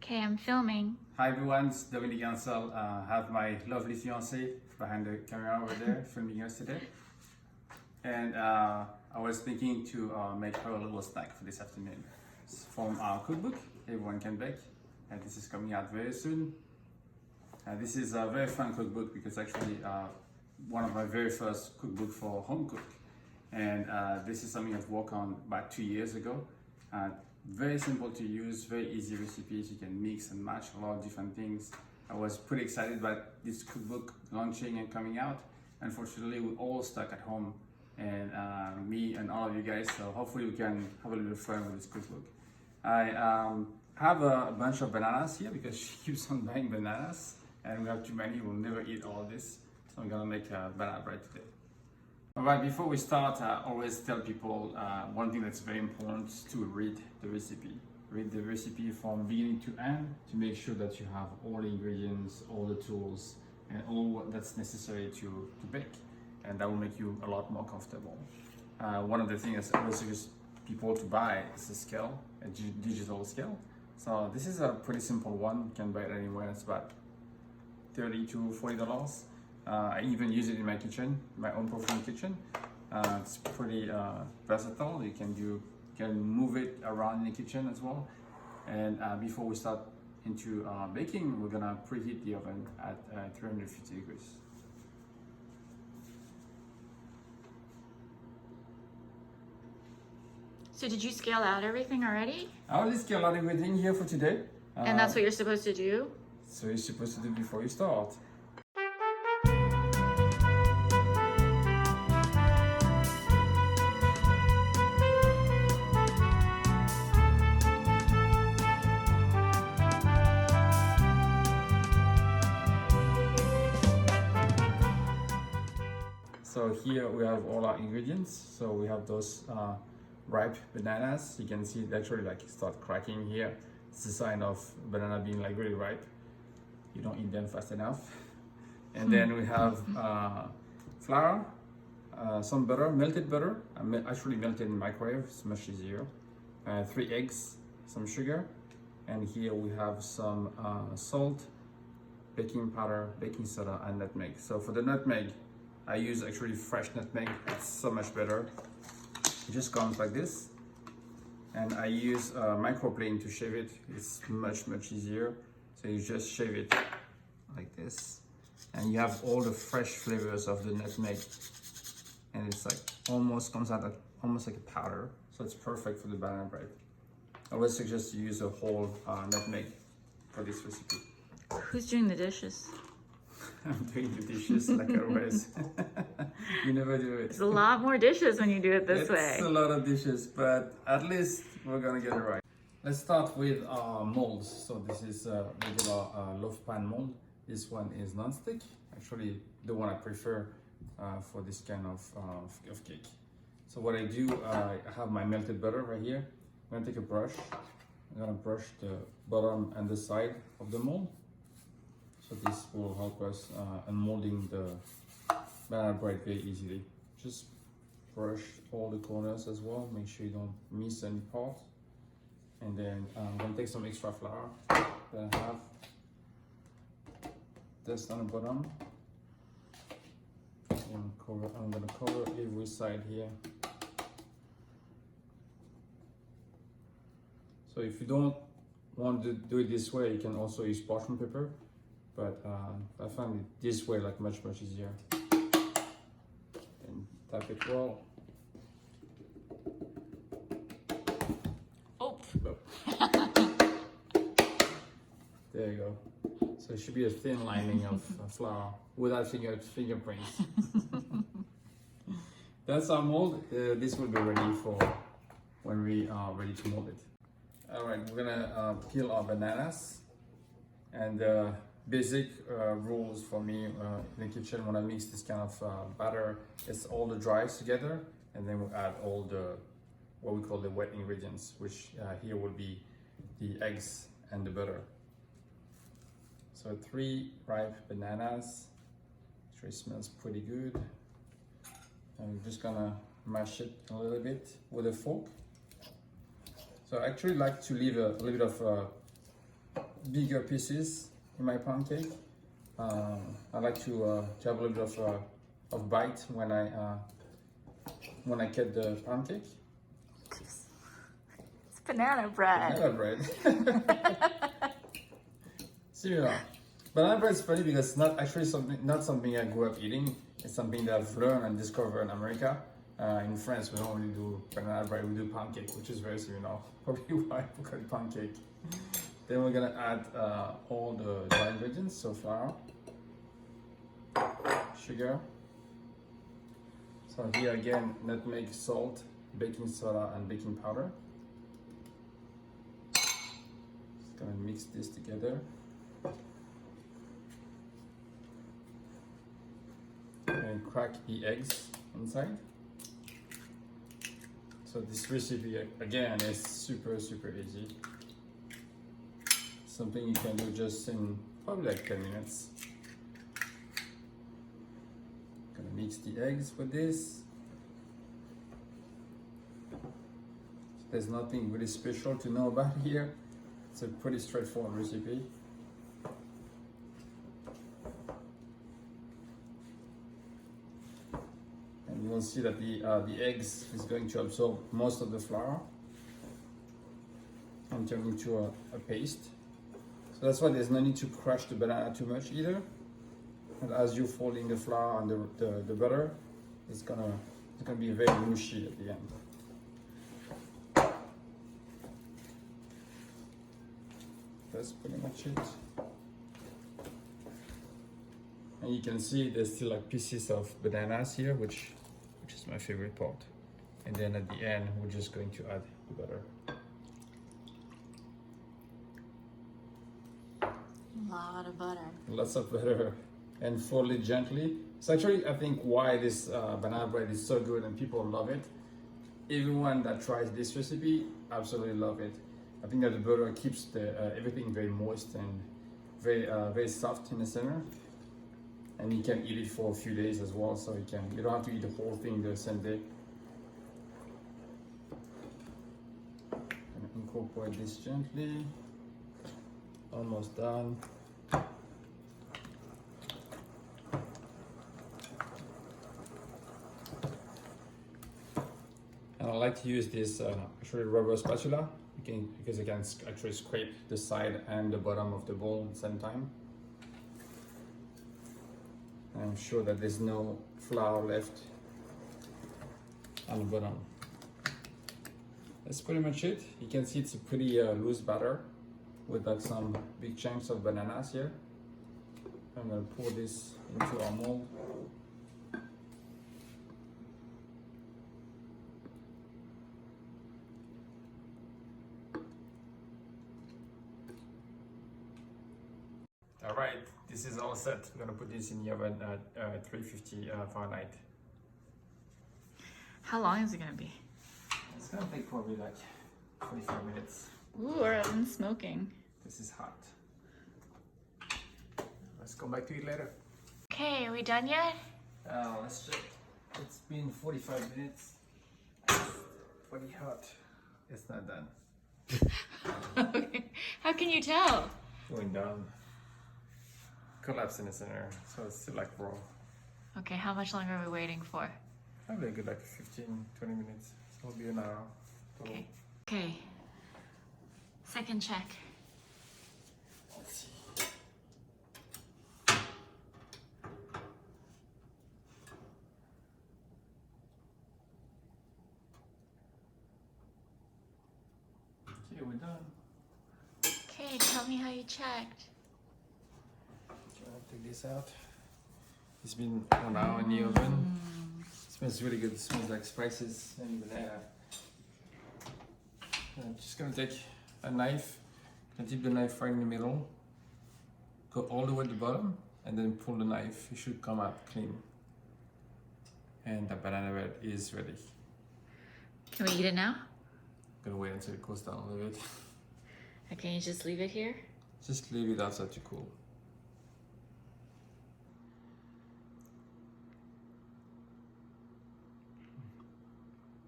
Okay, I'm filming. Hi everyone, it's Dominique Ansel. I have my lovely fiancée behind the camera over there filming us today. And I was thinking to make her a little snack for this afternoon. It's from our cookbook, Everyone Can Bake. And this is coming out very soon. This is a very fun cookbook because actually one of my very first cookbook for home cook. And this is something I've worked on about 2 years ago. Very simple to use, very easy recipes. You can mix and match a lot of different things. I was pretty excited about this cookbook launching and coming out. Unfortunately, we're all stuck at home, and me and all of you guys, so hopefully we can have a little fun with this cookbook. I have a bunch of bananas here because she keeps on buying bananas, and we have too many, we'll never eat all of this. So I'm gonna make a banana bread today. Alright, before we start, I always tell people one thing that's very important is to read the recipe. Read the recipe from beginning to end to make sure that you have all the ingredients, all the tools, and all that's necessary to bake. And that will make you a lot more comfortable. One of the things I always suggest people to buy is a scale, a digital scale. So this is a pretty simple one. You can buy it anywhere. It's about $30 to $40. I even use it in my kitchen, my own professional kitchen. It's pretty versatile. You can move it around in the kitchen as well. And before we start into baking, we're gonna preheat the oven at 350 degrees. So did you scale out everything already? I already scaled out everything here for today. And that's what you're supposed to do? So you're supposed to do before you start. So here we have all our ingredients. So we have those ripe bananas. You can see it actually start cracking here. It's a sign of banana being like really ripe. You don't eat them fast enough. And then we have flour, some butter, melted butter. Actually melted in microwave, it's much easier. 3 eggs, some sugar. And here we have some salt, baking powder, baking soda, and nutmeg. So for the nutmeg, I use actually fresh nutmeg. It's so much better. It just comes like this. And I use a microplane to shave it. It's much easier. So you just shave it like this. And you have all the fresh flavors of the nutmeg. And it's like almost comes out like, almost like a powder. So it's perfect for the banana bread. I always suggest you use a whole nutmeg for this recipe. Who's doing the dishes? I'm doing the dishes like always. You never do it. It's a lot more dishes when you do it this way. It's a lot of dishes, but at least we're gonna get it right. Let's start with our molds. So this is a regular loaf pan mold. This one is non-stick. Actually, the one I prefer for this kind of cake. So what I do, I have my melted butter right here. I'm gonna take a brush. I'm gonna brush the bottom and the side of the mold. So this will help us unmolding the banana bread very easily. Just brush all the corners as well. Make sure you don't miss any part. And then I'm gonna take some extra flour that I have. Just on the bottom. I'm gonna cover every side here. So if you don't want to do it this way, you can also use parchment paper. But I find it this way like much easier. And tap it well. Oh. There you go. So it should be a thin lining of flour without fingerprints. That's our mold. This will be ready for when we are ready to mold it. All right, we're gonna peel our bananas. And basic rules for me in the kitchen when I mix this kind of batter is all the dries together, and then we add all the what we call the wet ingredients, which here will be the eggs and the butter. So 3 ripe bananas. Actually smells pretty good. I'm just gonna mash it a little bit with a fork. So I actually like to leave a little bit of bigger pieces in my pancake. I like to have a little bit of bite when I cut the pancake. It's banana bread. Banana bread. Similar. Banana bread is funny because it's not actually not something I grew up eating. It's something that I've learned and discovered in America. In France, we don't really do banana bread, we do pancake, which is very similar. Probably why we call it pancake. Then we're gonna add all the dry ingredients, so flour, sugar. So here again, nutmeg, salt, baking soda, and baking powder. Just gonna mix this together. And crack the eggs inside. So this recipe again is super easy. Something you can do just in probably like 10 minutes. Gonna mix the eggs with this. There's nothing really special to know about here. It's a pretty straightforward recipe. And you will see that the eggs is going to absorb most of the flour and turn into a paste. So that's why there's no need to crush the banana too much either. And as you fold in the flour and the butter, it's gonna be very mushy at the end. That's pretty much it. And you can see there's still like pieces of bananas here, which is my favorite part. And then at the end, we're just going to add the butter. A lot of butter. Lots of butter, and fold it gently. So actually, I think why this banana bread is so good and people love it. Everyone that tries this recipe absolutely love it. I think that the butter keeps everything very moist and very soft in the center. And you can eat it for a few days as well, so you don't have to eat the whole thing the same day. And incorporate this gently. Almost done. And I like to use this actually rubber spatula because you can actually scrape the side and the bottom of the bowl at the same time. And I'm sure that there's no flour left on the bottom. That's pretty much it. You can see it's a pretty loose batter with like some big chunks of bananas here. I'm gonna pour this into our mold. All right, this is all set. We're gonna put this in the oven at 350 Fahrenheit. How long is it gonna be? It's gonna take probably like 45 minutes. Ooh, our oven's smoking. This is hot. Let's come back to it later. Okay, are we done yet? Let's check. It's been 45 minutes. It's pretty hot. It's not done. Okay. How can you tell? Going down. Collapse in the center, so it's still like raw. Okay, how much longer are we waiting for? Probably a good like 15-20 minutes. So it'll be an hour. Total. Okay. Okay. Second check. Let's see. Okay, we're done. Okay, tell me how you checked. Take this out. It's been 1 hour in the oven. It smells really good. It smells like spices and banana. I'm just gonna take a knife and dip the knife right in the middle. Go all the way to the bottom and then pull the knife. It should come out clean. And the banana bread is ready. Can we eat it now? Gonna wait until it cools down a little bit. Or can you just leave it here? Just leave it outside to cool.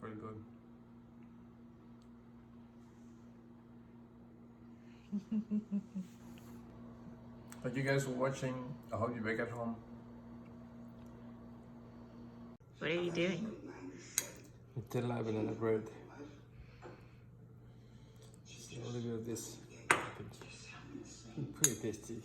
Pretty good. Thank you guys for watching. I hope you bake at home. What are you doing? Nutella banana bread. Just a little bit of this. Pretty tasty.